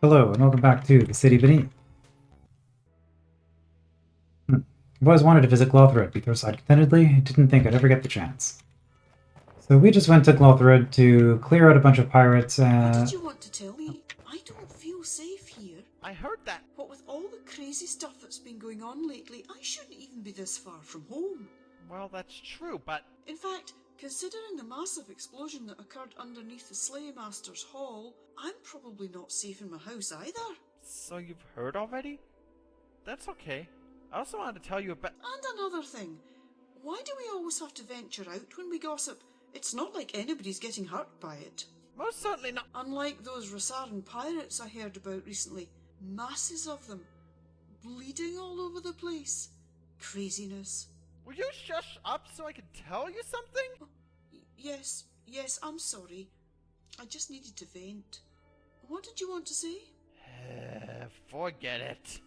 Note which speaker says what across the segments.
Speaker 1: Hello, and welcome back to the City Beneath. I've always wanted to visit Glothrud, Beathro sighed contentedly. I didn't think I'd ever get the chance. So we just went to Glothrud to clear out a bunch of pirates and...
Speaker 2: What did you want to tell me? I don't feel safe here.
Speaker 3: I heard that.
Speaker 2: What with all the crazy stuff that's been going on lately, I shouldn't even be this far from home.
Speaker 3: Well, that's true, but...
Speaker 2: In fact, considering the massive explosion that occurred underneath the Slaymaster's Hall, I'm probably not safe in my house either.
Speaker 3: So you've heard already? That's okay. I also wanted to tell you about...
Speaker 2: And another thing. Why do we always have to venture out when we gossip? It's not like anybody's getting hurt by it.
Speaker 3: Most certainly not.
Speaker 2: Unlike those Rosaran pirates I heard about recently. Masses of them. Bleeding all over the place. Craziness.
Speaker 3: Will you shush up so I can tell you something?
Speaker 2: Oh, yes, I'm sorry. I just needed to vent. What did you want to say?
Speaker 3: Forget it.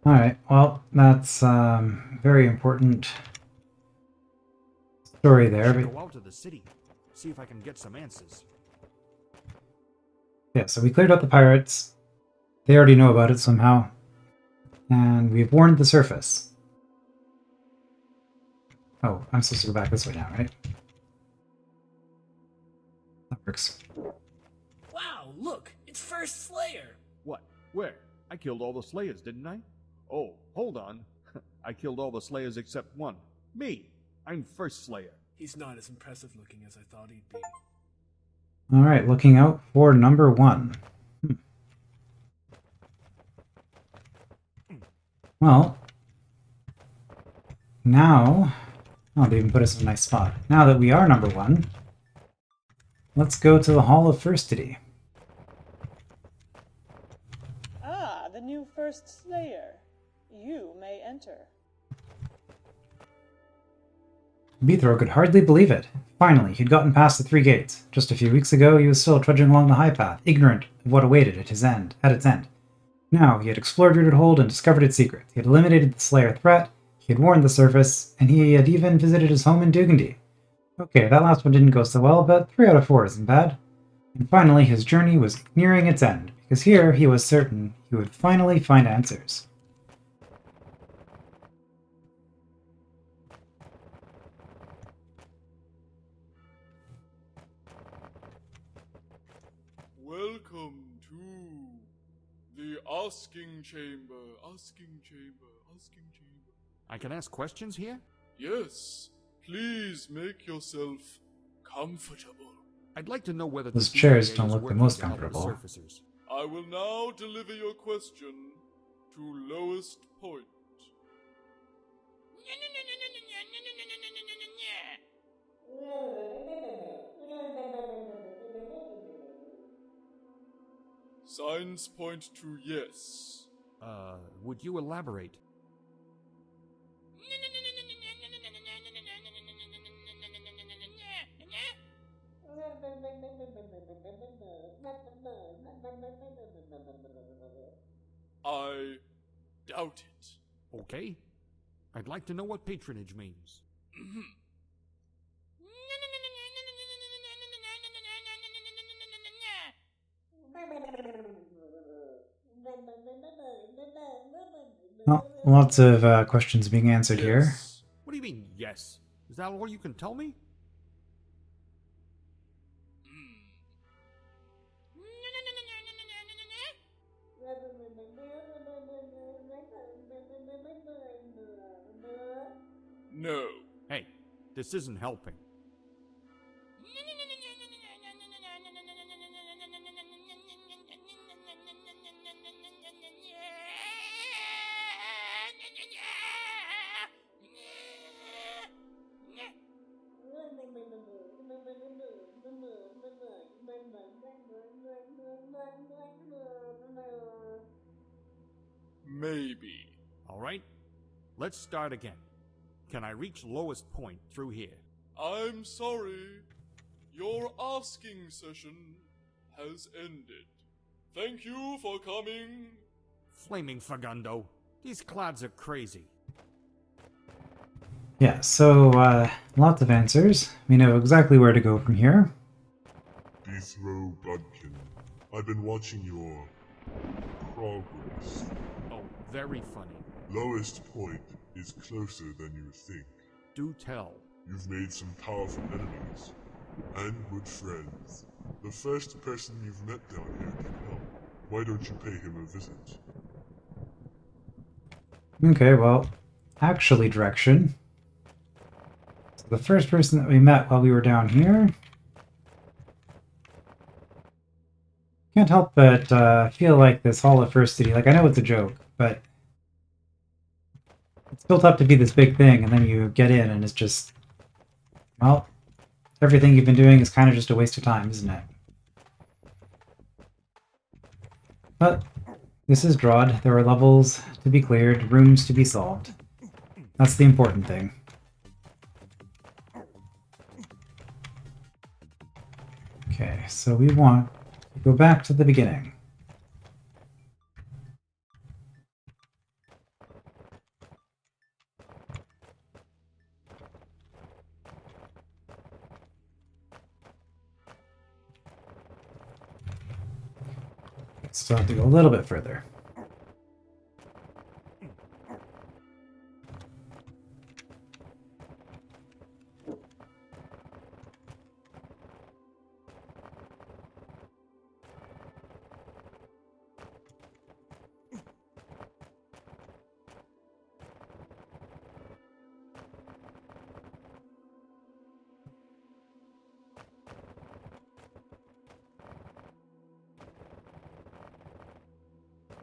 Speaker 1: Alright, well, that's very important story there.
Speaker 4: Go out to the city, see if I can get some answers.
Speaker 1: Yeah, so we cleared out the pirates. They already know about it somehow. And we've warned the surface. Oh, I'm supposed to go back this way now, right? That works.
Speaker 5: Wow, look! It's First Slayer!
Speaker 4: What? Where? I killed all the Slayers, didn't I? Oh, hold on. I killed all the Slayers except one. Me! I'm First Slayer.
Speaker 5: He's not as impressive looking as I thought he'd be.
Speaker 1: Alright, looking out for number 1. Well, now... Oh, they even put us in a nice spot. Now that we are number 1, let's go to the Hall of Firstity.
Speaker 6: Ah, the new First Slayer. You may enter.
Speaker 1: Beathro could hardly believe it. Finally, he'd gotten past the 3 gates. Just a few weeks ago, he was still trudging along the high path, ignorant of what awaited at its end. Now, he had explored Rooted Hold and discovered its secret. He had eliminated the Slayer threat, he had warned the surface, and he had even visited his home in Dugandy. Okay, that last one didn't go so well, but 3 out of 4 isn't bad. And finally, his journey was nearing its end, because here he was certain he would finally find answers.
Speaker 7: Welcome to the asking chamber.
Speaker 4: I can ask questions here?
Speaker 7: Yes, please make yourself comfortable.
Speaker 4: I'd like to know whether
Speaker 1: Those
Speaker 4: the
Speaker 1: chairs
Speaker 4: CIA
Speaker 1: don't
Speaker 4: is
Speaker 1: look the
Speaker 4: working
Speaker 1: most
Speaker 4: to help the
Speaker 1: comfortable.
Speaker 4: surfacers.
Speaker 7: I will now deliver your question to lowest point. Signs point to yes.
Speaker 4: Would you elaborate?
Speaker 7: I doubt it.
Speaker 4: Okay. I'd like to know what patronage means.
Speaker 1: Well, lots of questions being answered here.
Speaker 7: Yes.
Speaker 4: What do you mean, yes? Is that all you can tell me?
Speaker 7: No.
Speaker 4: Hey, this isn't helping.
Speaker 7: Maybe.
Speaker 4: Alright, let's start again. Can I reach lowest point through here?
Speaker 7: I'm sorry. Your asking session has ended. Thank you for coming.
Speaker 4: Flaming Fagundo. These clads are crazy.
Speaker 1: Yeah, so lots of answers. We know exactly where to go from here.
Speaker 8: Beathro Dungeon.
Speaker 7: I've been watching your progress.
Speaker 4: Oh, very funny.
Speaker 7: Lowest point is closer than you think.
Speaker 4: Do tell.
Speaker 7: You've made some powerful enemies and good friends. The first person you've met down here can help. Why don't you pay him a visit?
Speaker 1: Okay, well, actually, direction. So the first person that we met while we were down here. Can't help but feel like this Hall of Firstity. Like, I know it's a joke, but it's built up to be this big thing, and then you get in, and it's just, well, everything you've been doing is kind of just a waste of time, isn't it? But this is DROD. There are levels to be cleared, rooms to be solved. That's the important thing. Okay, so we want to go back to the beginning. Still have to go a little bit further.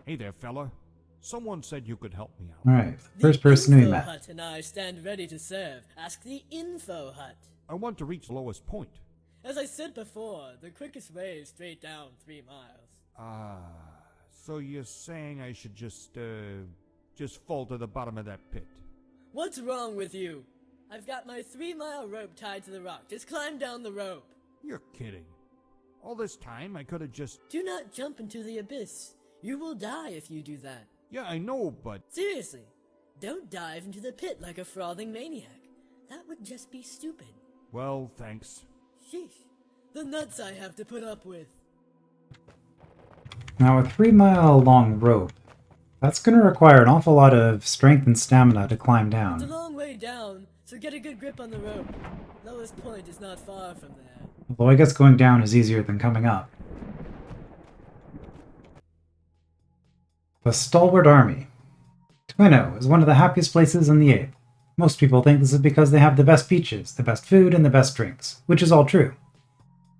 Speaker 4: Hey there, fella. Someone said you could help me out.
Speaker 1: Alright, first person we
Speaker 5: The
Speaker 1: met.
Speaker 5: Infohut and I stand ready to serve. Ask the Infohut.
Speaker 4: I want to reach the lowest point.
Speaker 5: As I said before, the quickest way is straight down 3 miles.
Speaker 4: So you're saying I should just fall to the bottom of that pit?
Speaker 5: What's wrong with you? I've got my 3-mile rope tied to the rock. Just climb down the rope.
Speaker 4: You're kidding. All this time I could have just...
Speaker 5: Do not jump into the abyss. You will die if you do that.
Speaker 4: Yeah, I know, but...
Speaker 5: Seriously, don't dive into the pit like a frothing maniac. That would just be stupid.
Speaker 4: Well, thanks.
Speaker 5: Sheesh. The nuts I have to put up with.
Speaker 1: Now, a 3-mile long rope, that's going to require an awful lot of strength and stamina to climb
Speaker 5: It's a
Speaker 1: down.
Speaker 5: long way down, so get a good grip on the rope. Lowest point is not far from there.
Speaker 1: Although I guess going down is easier than coming up. The Stalwart Army. Twino is one of the happiest places in the 8th. Most people think this is because they have the best beaches, the best food, and the best drinks, which is all true.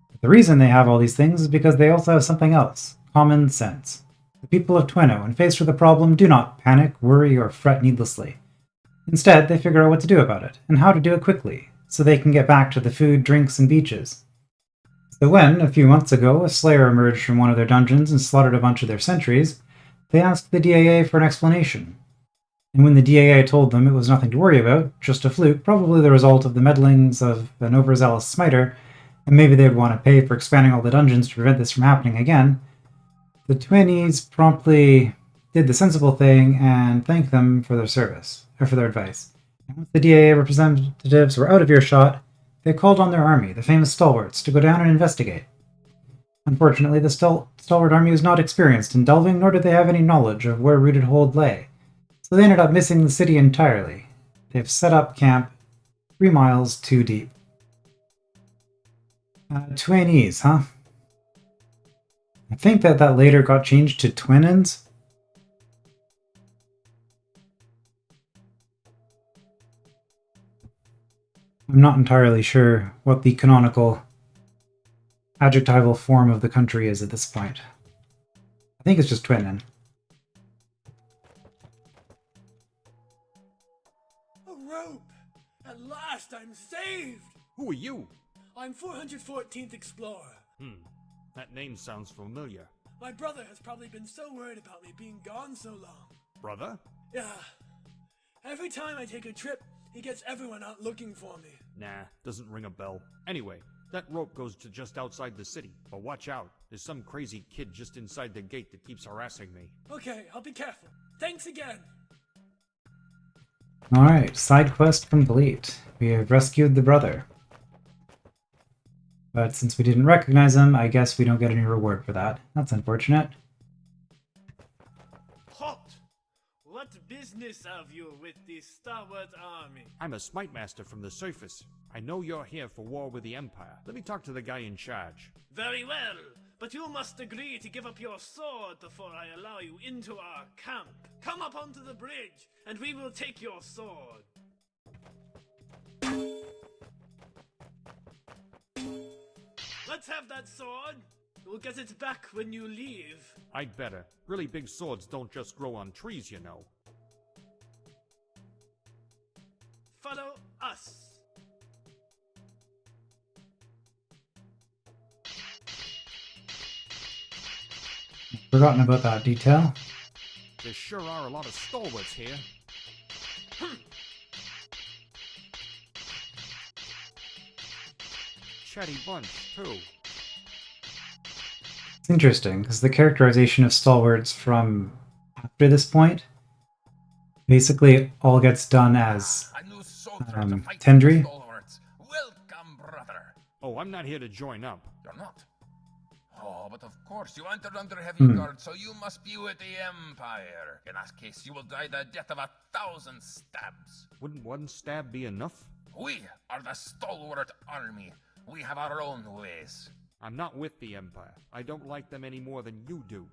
Speaker 1: But the reason they have all these things is because they also have something else: common sense. The people of Twino, when faced with a problem, do not panic, worry, or fret needlessly. Instead, they figure out what to do about it, and how to do it quickly, so they can get back to the food, drinks, and beaches. So when, a few months ago, a slayer emerged from one of their dungeons and slaughtered a bunch of their sentries, they asked the DAA for an explanation. And when the DAA told them it was nothing to worry about, just a fluke, probably the result of the meddlings of an overzealous smiter, and maybe they'd want to pay for expanding all the dungeons to prevent this from happening again, the Twinnies promptly did the sensible thing and thanked them for their service, or for their advice. And once the DAA representatives were out of earshot, they called on their army, the famous Stalwarts, to go down and investigate. Unfortunately, the Stalwart Army was not experienced in delving, nor did they have any knowledge of where Rooted Hold lay, so they ended up missing the city entirely. They've set up camp 3 miles too deep. Twinnies, huh? I think that later got changed to Twinnins. I'm not entirely sure what the canonical adjectival form of the country is at this point. I think it's just Twinnin.
Speaker 5: A rope! At last I'm saved!
Speaker 4: Who are you?
Speaker 5: I'm 414th Explorer.
Speaker 4: That name sounds familiar.
Speaker 5: My brother has probably been so worried about me being gone so long.
Speaker 4: Brother?
Speaker 5: Yeah. Every time I take a trip, he gets everyone out looking for me.
Speaker 4: Nah, doesn't ring a bell. Anyway, that rope goes to just outside the city. But watch out, there's some crazy kid just inside the gate that keeps harassing me.
Speaker 5: Okay, I'll be careful. Thanks again.
Speaker 1: Alright, side quest complete. We have rescued the brother. But since we didn't recognize him, I guess we don't get any reward for that. That's unfortunate.
Speaker 8: Halt! What business have you with the Stalwart Army?
Speaker 4: I'm a smite master from the surface. I know you're here for war with the Empire. Let me talk to the guy in charge.
Speaker 8: Very well, but you must agree to give up your sword before I allow you into our camp. Come up onto the bridge, and we will take your sword. Let's have that sword. We'll get it back when you leave.
Speaker 4: I'd better. Really big swords don't just grow on trees, you know.
Speaker 8: Follow us.
Speaker 1: Forgotten about that detail.
Speaker 4: There sure are a lot of stalwarts here. Chatty bunch, too.
Speaker 1: It's interesting, because the characterization of stalwarts from after this point basically all gets done as Tendry.
Speaker 9: Welcome, brother.
Speaker 4: Oh, I'm not here to join up.
Speaker 9: You're not? Oh, but of course, you entered under heavy guard, so you must be with the Empire. In that case, you will die the death of 1,000 stabs.
Speaker 4: Wouldn't one stab be enough?
Speaker 9: We are the Stalwart Army. We have our own ways.
Speaker 4: I'm not with the Empire. I don't like them any more than you do.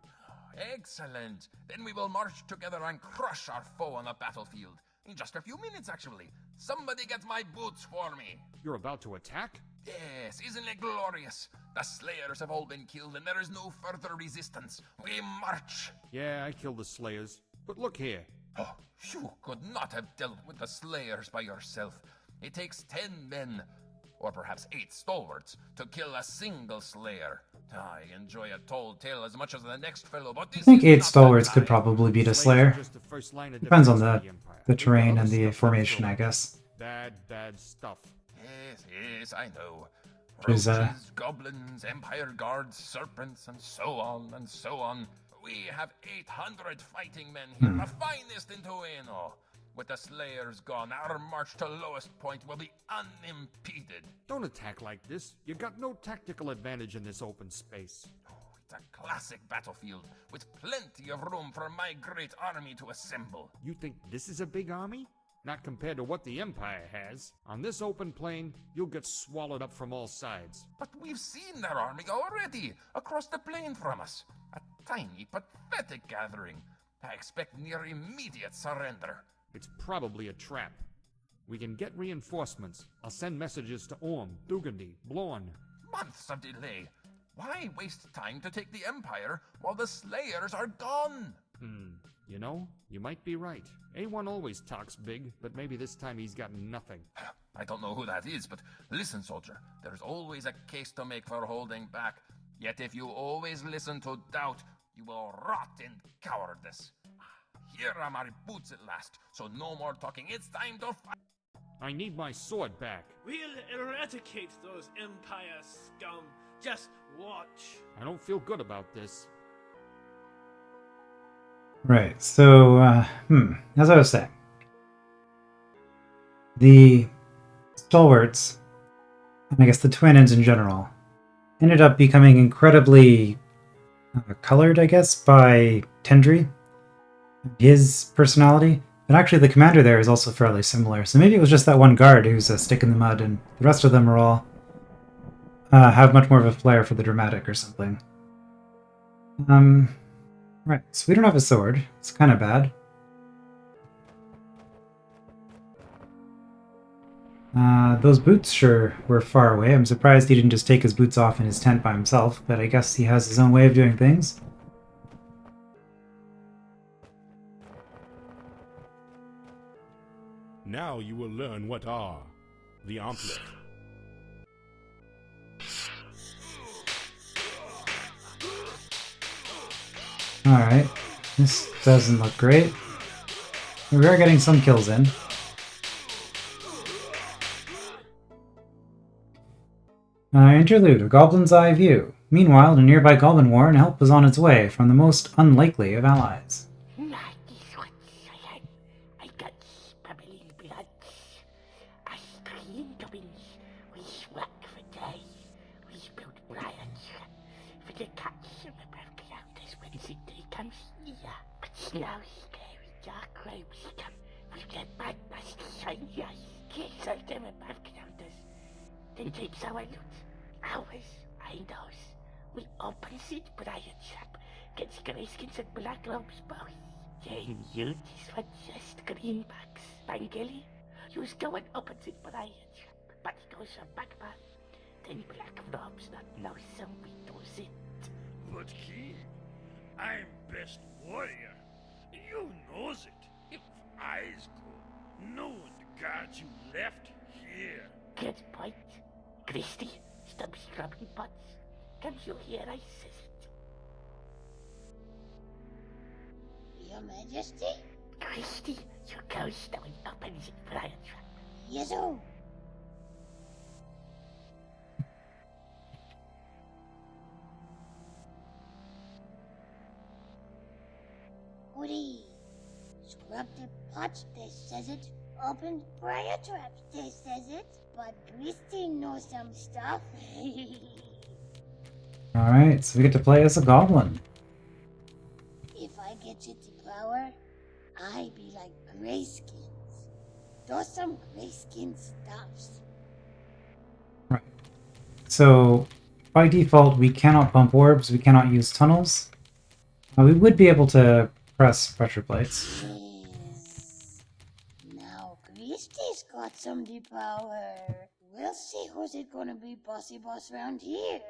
Speaker 9: Excellent. Then we will march together and crush our foe on the battlefield. In just a few minutes, actually. Somebody get my boots for me.
Speaker 4: You're about to attack?
Speaker 9: Yes, isn't it glorious? The Slayers have all been killed and there is no further resistance. We march.
Speaker 4: Yeah, I killed the Slayers. But look here.
Speaker 9: Oh, you could not have dealt with the Slayers by yourself. It takes 10 men, or perhaps 8 stalwarts, to kill a single Slayer. I enjoy a tall tale as much as the next fellow, but this
Speaker 1: I think
Speaker 9: is
Speaker 1: 8
Speaker 9: not
Speaker 1: stalwarts
Speaker 9: the
Speaker 1: could
Speaker 9: time.
Speaker 1: probably beat a
Speaker 4: Slayers
Speaker 1: Slayer.
Speaker 4: are just the first line of
Speaker 1: Depends on
Speaker 4: defense
Speaker 1: the,
Speaker 4: of Empire.
Speaker 1: the
Speaker 4: We've got
Speaker 1: terrain
Speaker 4: other
Speaker 1: and the
Speaker 4: stuff to
Speaker 1: formation,
Speaker 4: throw.
Speaker 1: I guess.
Speaker 4: Bad stuff.
Speaker 9: Yes, I know.
Speaker 1: There's,
Speaker 9: Roaches, goblins, Empire guards, serpents, and so on and so on. We have 800 fighting men here, the finest in Tueno. With the Slayers gone, our march to lowest point will be unimpeded.
Speaker 4: Don't attack like this. You got no tactical advantage in this open space.
Speaker 9: It's a classic battlefield, with plenty of room for my great army to assemble.
Speaker 4: You think this is a big army? Not compared to what the Empire has. On this open plain, you'll get swallowed up from all sides.
Speaker 9: But we've seen their army already, across the plain from us. A tiny, pathetic gathering. I expect near immediate surrender.
Speaker 4: It's probably a trap. We can get reinforcements. I'll send messages to Orm, Dugandy, Blorn.
Speaker 9: Months of delay. Why waste time to take the Empire while the Slayers are gone?
Speaker 4: You know, you might be right. A1 always talks big, but maybe this time he's got nothing.
Speaker 9: I don't know who that is, but listen, soldier. There's always a case to make for holding back. Yet if you always listen to doubt, you will rot in cowardice. Here are my boots at last, so no more talking. It's time to fight.
Speaker 4: I need my sword back.
Speaker 8: We'll eradicate those Empire scum. Just watch.
Speaker 4: I don't feel good about this.
Speaker 1: Right, so, as I was saying, the stalwarts, and I guess the twin-ends in general, ended up becoming incredibly colored, I guess, by Tendry, his personality. But actually the commander there is also fairly similar, so maybe it was just that one guard who's a stick in the mud, and the rest of them are all have much more of a flair for the dramatic or something. Right, so we don't have a sword. It's kind of bad. Those boots sure were far away. I'm surprised he didn't just take his boots off in his tent by himself, but I guess he has his own way of doing things.
Speaker 10: Now you will learn what are the Amplet.
Speaker 1: Alright, this doesn't look great. We are getting some kills in. Interlude, a goblin's eye view. Meanwhile, a nearby goblin war and help was on its way from the most unlikely of allies.
Speaker 11: I got bubbling blood. I scream goblins. We work for day. We now scary dark robes come with their bright musty shiny eyes. Kids like them above counters. Then takes our loot. Ours, I knows. We openzit briartrap gets greyskins and black robes both. Then you just for just greenbacks. Bangeli, you's going openzit briartrap, but it goes a back path. Then black robes not know some we does it.
Speaker 8: But King, I'm best warrior. You knows it. If I's go, no one guards you left here.
Speaker 11: Good point. Christy, stop scrubbing pots. Can't you hear I says it?
Speaker 12: Your Majesty?
Speaker 11: Christy, you go stone opens it briartrap.
Speaker 12: Yes, oh. Goody. Scrub the pots, they says it. Opened briar traps, they says it. But Christy knows some stuff.
Speaker 1: Alright, so we get to play as a goblin.
Speaker 12: If I get it to power, I be like greyskins. Those some greyskin stuffs.
Speaker 1: Right. So, by default, we cannot bump orbs, we cannot use tunnels. We would be able to press pressure plates.
Speaker 12: Yes. Now Christy's got some de power. We'll see who's it gonna be bossy boss round here.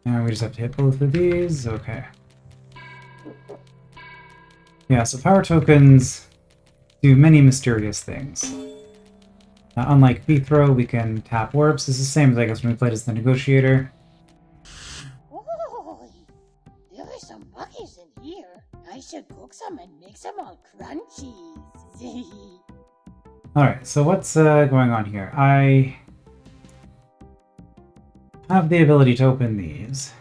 Speaker 1: And we just have to hit both of these. Okay. Yeah, so power tokens do many mysterious things. Unlike Throw, we can tap orbs. This is the same as I guess when we played as the Negotiator.
Speaker 12: Oh, there are some buckies in here. I should cook some and make some all crunchy.
Speaker 1: Alright, so what's going on here? I have the ability to open these,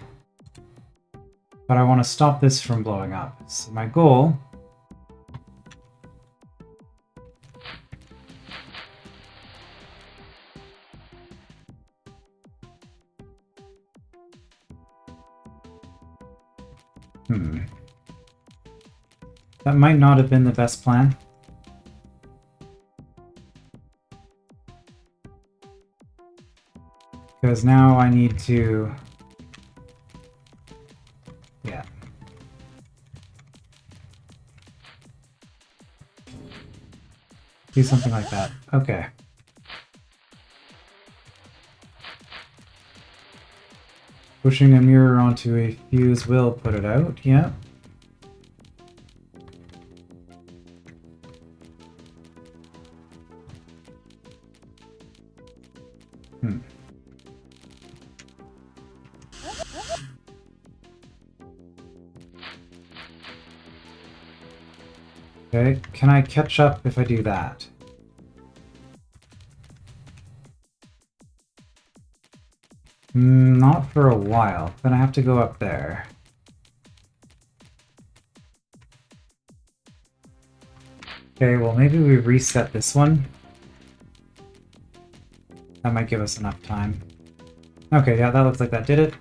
Speaker 1: but I want to stop this from blowing up. So my goal that might not have been the best plan. Because now I need to... Yeah. Do something like that. Okay. Pushing a mirror onto a fuse will put it out, yeah. Okay, can I catch up if I do that? Not for a while. Then I have to go up there. Okay, well maybe we reset this one. That might give us enough time. Okay, yeah, that looks like that did it.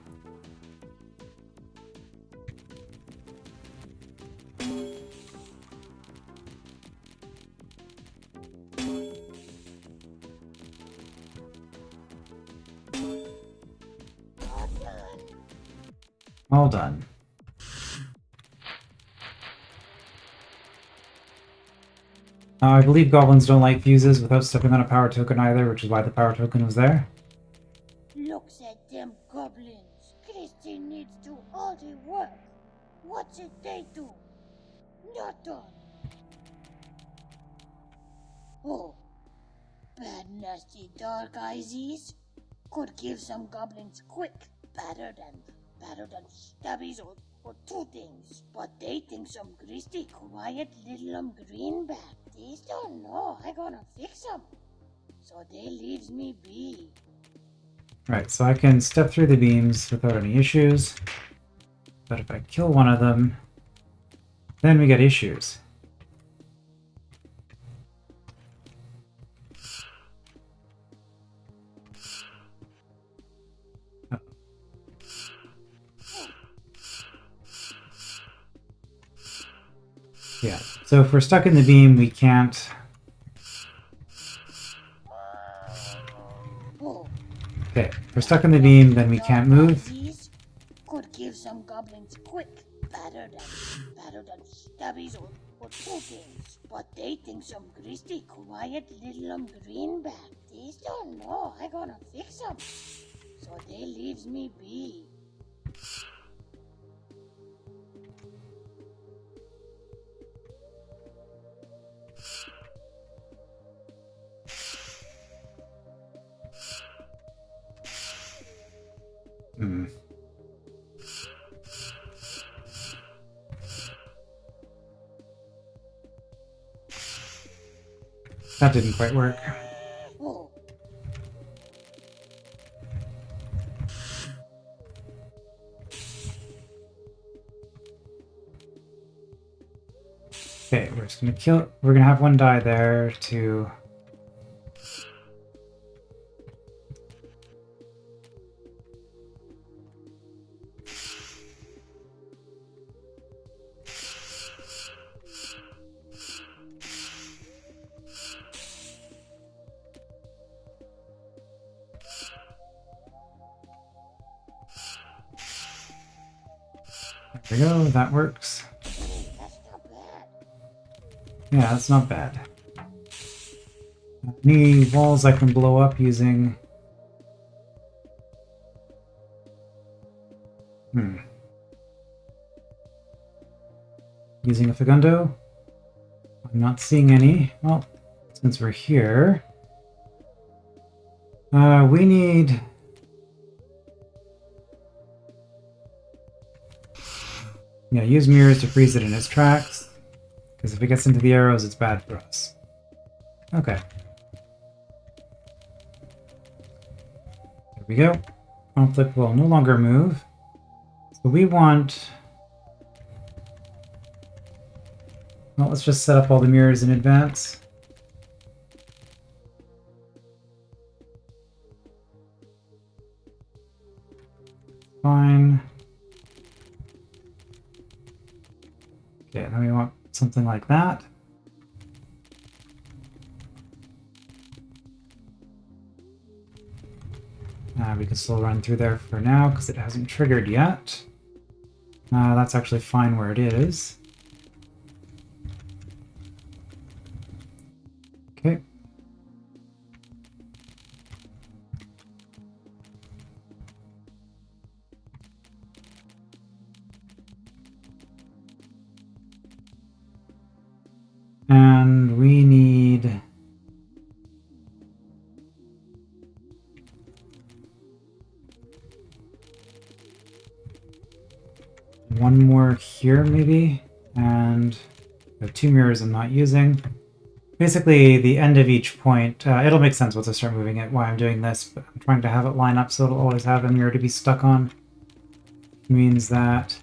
Speaker 1: All done. I believe goblins don't like fuses without stepping on a power token either, which is why the power token was there.
Speaker 12: Looks at them goblins. Christy needs to all the work. What's it they do? Not done. Oh, bad nasty dark eyesies. Could give some goblins quick, better than stubbies or two things. But they think some Christy quiet little greenback. These don't know I gonna fix them. So they leaves me be.
Speaker 1: Right, so I can step through the beams without any issues. But if I kill one of them, then we get issues. Yeah, so if we're stuck in the beam, we can't... Okay, if we're stuck in the beam, then we can't move.
Speaker 12: Could give some goblins quick, better than stubbies or two things. But they think some gristy, quiet little greenback. These don't know I gonna fix them. So they leaves me be.
Speaker 1: Hmm. That didn't quite work. Okay, we're just gonna kill... We're gonna have one die there to... There we go, that works. Yeah, that's not bad. Any walls I can blow up using... Using a Fagundo? I'm not seeing any. Well, since we're here... we need... Yeah, use mirrors to freeze it in its tracks. Because if it gets into the arrows, it's bad for us. Okay. There we go. Conflict will no longer move. So we want... Well, let's just set up all the mirrors in advance. Fine. Okay, then we want something like that. We can still run through there for now because it hasn't triggered yet. That's actually fine where it is. Okay. And we need... one more here, maybe? And the 2 mirrors I'm not using. Basically, the end of each point, it'll make sense once I start moving it why I'm doing this, but I'm trying to have it line up so it'll always have a mirror to be stuck on. Means that...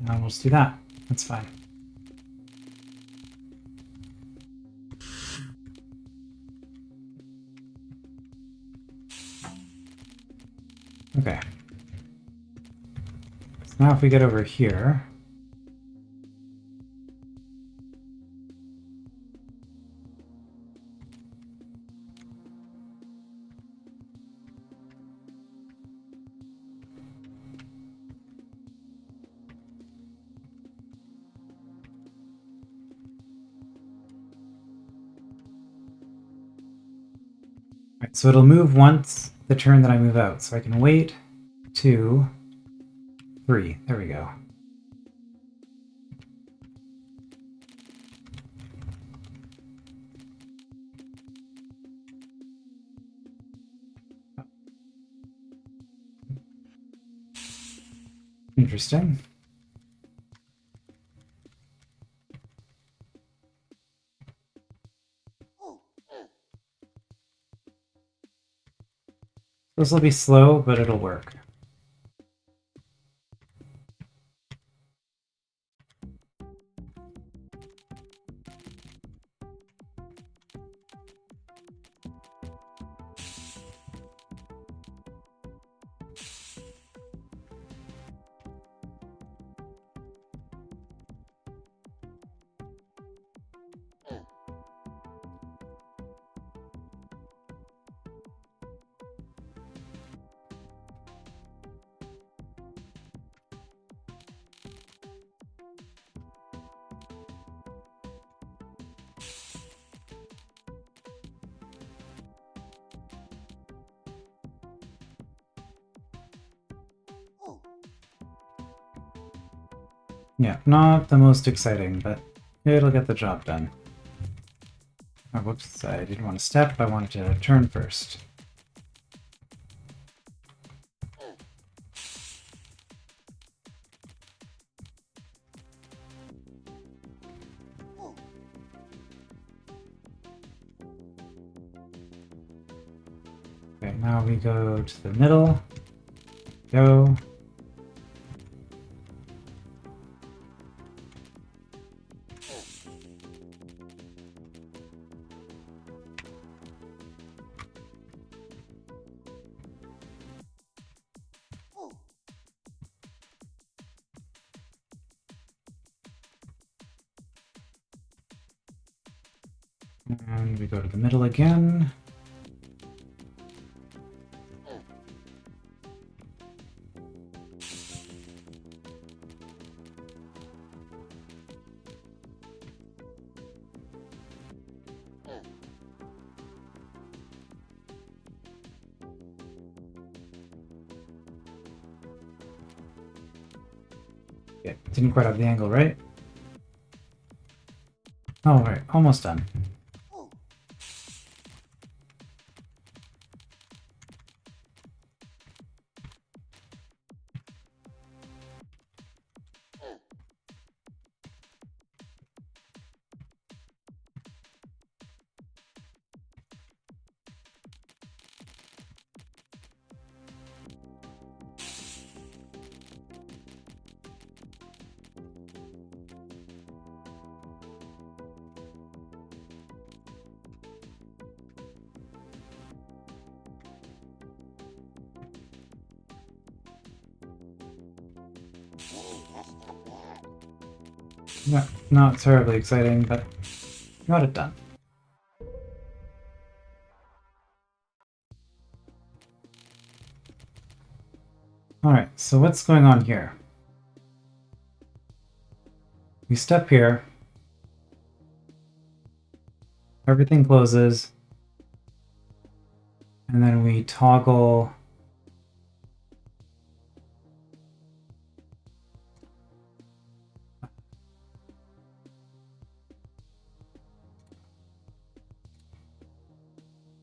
Speaker 1: I'll just do that. That's fine. Okay. So now if we get over here... Right, so it'll move once the turn that I move out. So I can wait 2, 3. There we go. Interesting. This will be slow, but it'll work. Yeah, not the most exciting, but it'll get the job done. Oh, whoops, I didn't want to step, I wanted to turn first. Okay, now we go to the middle. Go. And we go to the middle again. Okay, didn't quite have the angle right. All right, almost done. No, not terribly exciting, but got it done. Alright, so what's going on here? We step here. Everything closes. And then we toggle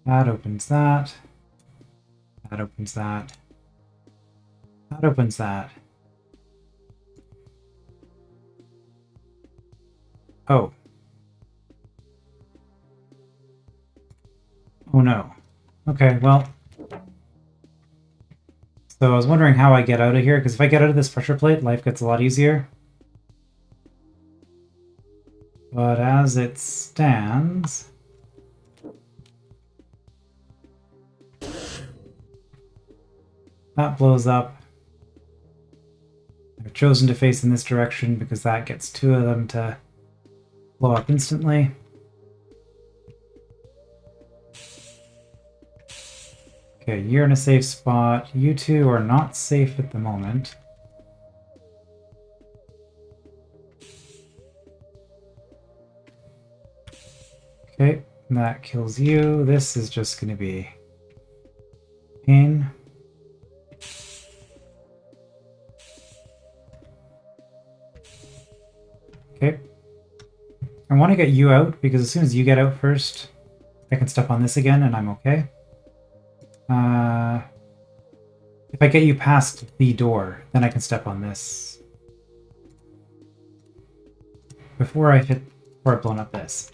Speaker 1: that opens that. That opens that. That opens that. Oh. Oh no. Okay, well. So I was wondering how I get out of here, because if I get out of this pressure plate, life gets a lot easier. But as it stands... that blows up. I've chosen to face in this direction because that gets two of them to blow up instantly. Okay, you're in a safe spot. You two are not safe at the moment. Okay, that kills you. This is just going to be pain. Okay. I want to get you out because as soon as you get out first, I can step on this again and I'm okay. If I get you past the door, then I can step on this. Before I've blown up this.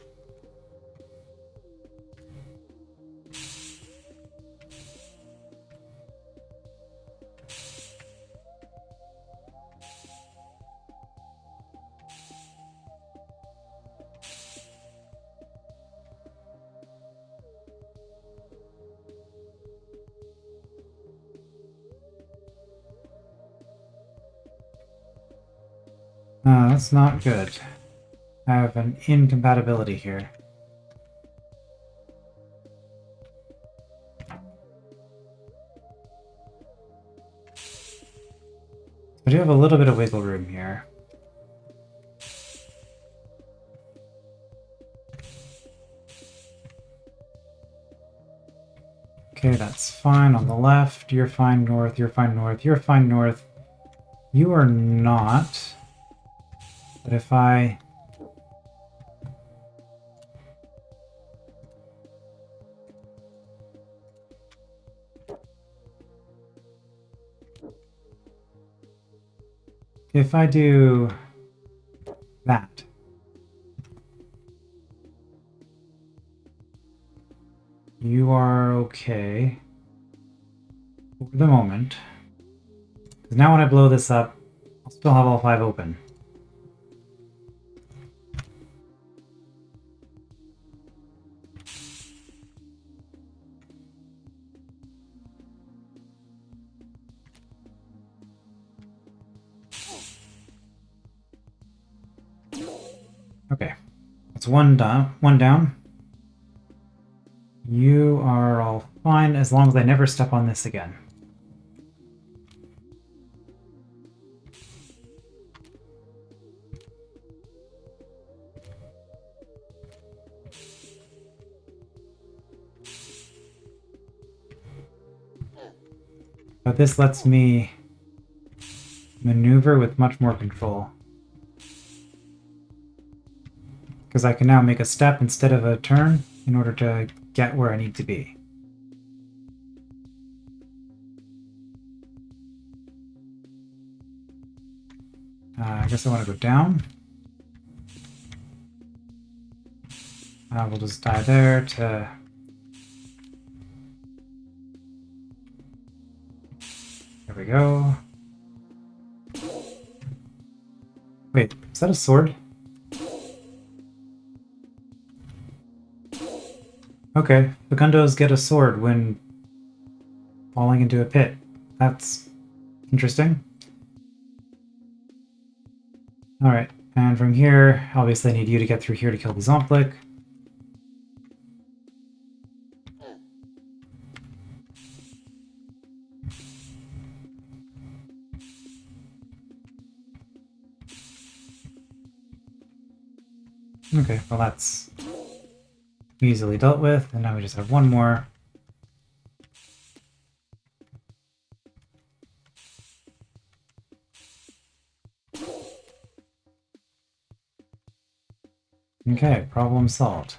Speaker 1: That's not good. I have an incompatibility here. I do have a little bit of wiggle room here. Okay, that's fine on the left. You're fine north, you're fine north, you're fine north. You are not. But if I... If I do that, you are okay for the moment. Because now when I blow this up, I'll still have all 5 open. Okay, that's one down. You are all fine as long as I never step on this again. But this lets me maneuver with much more control. Because I can now make a step instead of a turn in order to get where I need to be. I guess I want to go down. We'll just die there to... There we go. Wait, is that a sword? Okay, Fecundos get a sword when falling into a pit. That's interesting. Alright, and from here, obviously I need you to get through here to kill the Zomblik. Okay, well that's easily dealt with, and now we just have one more. Okay, problem solved.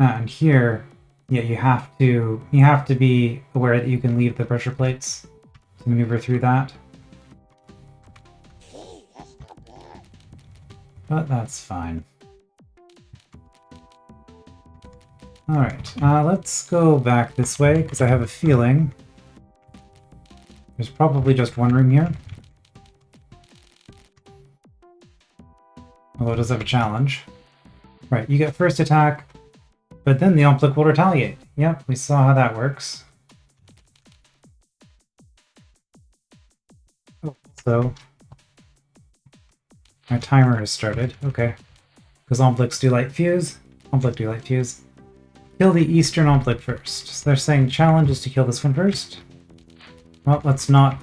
Speaker 1: And here, yeah, you have to be aware that you can leave the pressure plates to maneuver through that. But that's fine. Alright, let's go back this way, because I have a feeling there's probably just one room here. Although it does have a challenge. Right, you get first attack, but then the Omplik will retaliate. Yep, we saw how that works. Oh, so my timer has started. Okay. Because Ompliks do light fuse. Omplik do light fuse. Kill the Eastern Omplik first. So they're saying challenge is to kill this one first. Well, let's not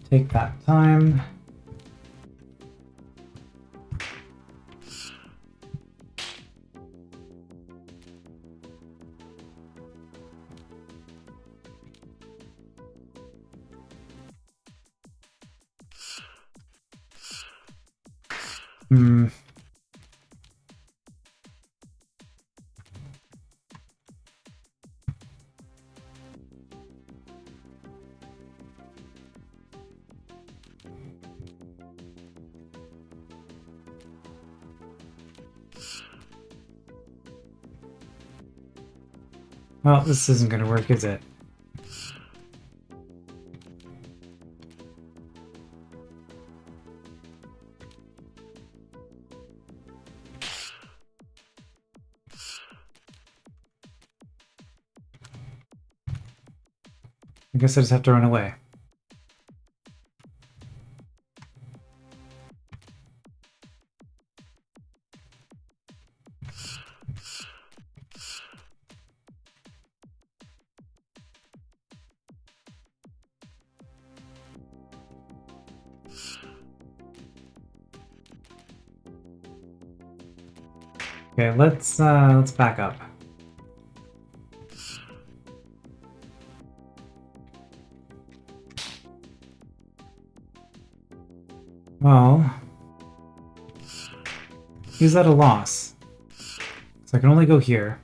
Speaker 1: take that time. Well, this isn't going to work, is it? I guess I just have to run away. Okay, let's back up. Well, he's at a loss. So I can only go here.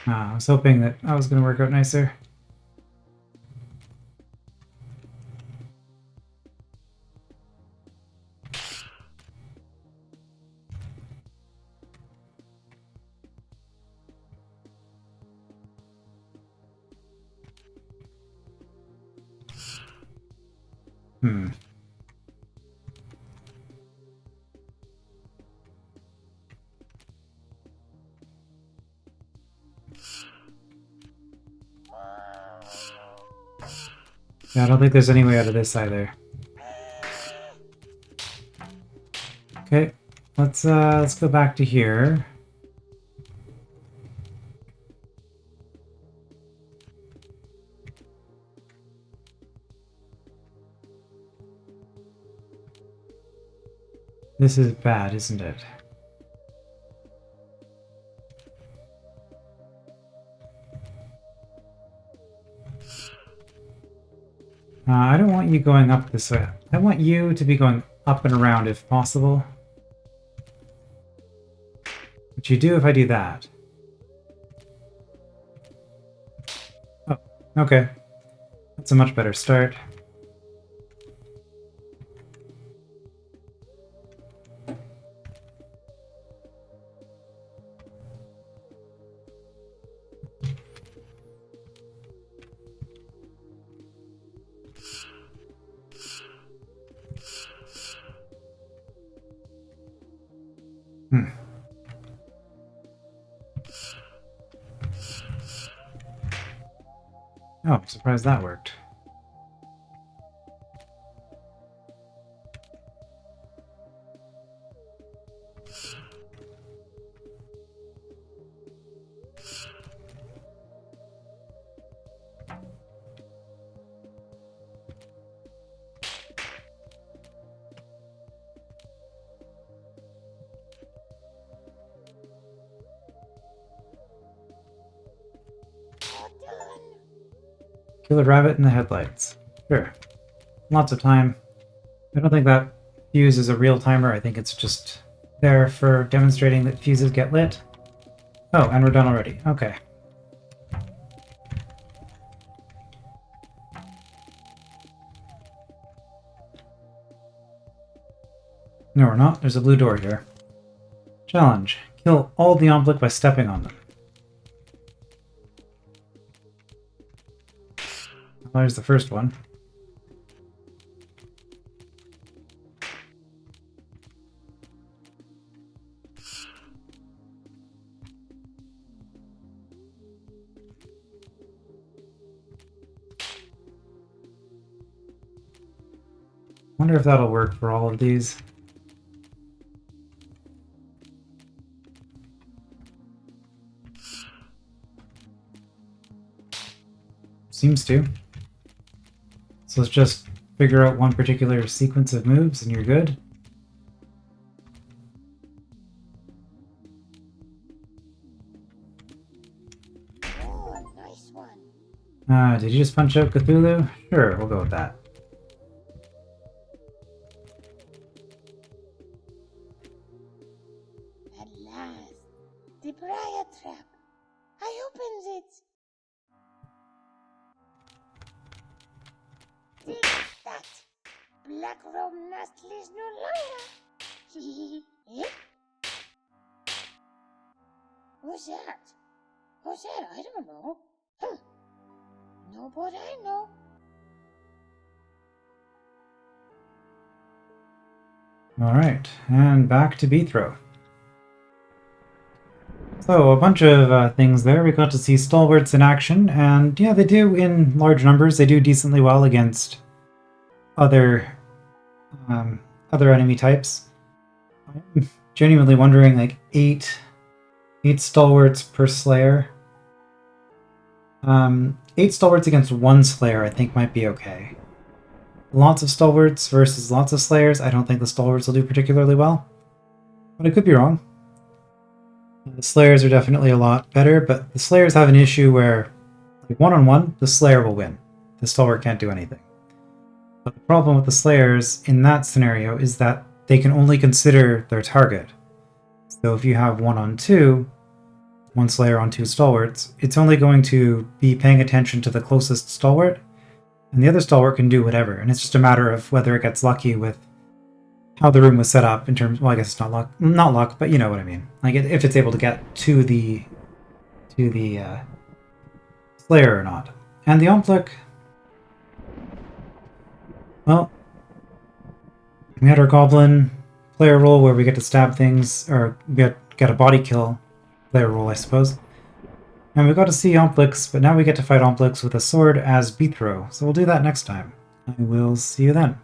Speaker 1: I was hoping that was going to work out nicer. Yeah, I don't think there's any way out of this either. Okay, let's go back to here. This is bad, isn't it? I don't want you going up this way. I want you to be going up and around if possible. Which you do if I do that. Oh, okay. That's a much better start. Oh, I'm surprised that worked. Kill a rabbit in the headlights. Sure. Lots of time. I don't think that fuse is a real timer. I think it's just there for demonstrating that fuses get lit. Oh, and we're done already. Okay. No, we're not. There's a blue door here. Challenge. Kill all the omplik by stepping on them. Well, there's the first one. Wonder if that'll work for all of these. Seems to. So let's just figure out one particular sequence of moves and you're good.
Speaker 12: Oh, nice one.
Speaker 1: Did you just punch out Cthulhu? Sure, we'll go with that.
Speaker 12: At last, the briartrap. I opens it. Take that. Black robe nastlis no longer. Eh? Who's that? Who's that? I don't know. No, but I know.
Speaker 1: Alright, and back to Bethro. So, a bunch of things there. We got to see stalwarts in action, and yeah, they do in large numbers. They do decently well against other other enemy types. I'm genuinely wondering, like, eight stalwarts per slayer. 8 stalwarts against 1 slayer I think might be okay. Lots of stalwarts versus lots of slayers, I don't think the stalwarts will do particularly well. But I could be wrong. The slayers are definitely a lot better, but the slayers have an issue where, like, one-on-one, the slayer will win. The stalwart can't do anything. But the problem with the slayers in that scenario is that they can only consider their target. So if you have 1-on-2, 1 slayer on 2 stalwarts, it's only going to be paying attention to the closest stalwart, and the other stalwart can do whatever, and it's just a matter of whether it gets lucky with how the room was set up in terms, well, I guess it's not luck, but you know what I mean. Like, if it's able to get to the slayer or not. And the Omplic, well, we had our goblin player role where we get to stab things, or we get a body kill player role, I suppose. And we got to see Omplix, but now we get to fight Omplix with a sword as Bithro, so we'll do that next time. I will see you then.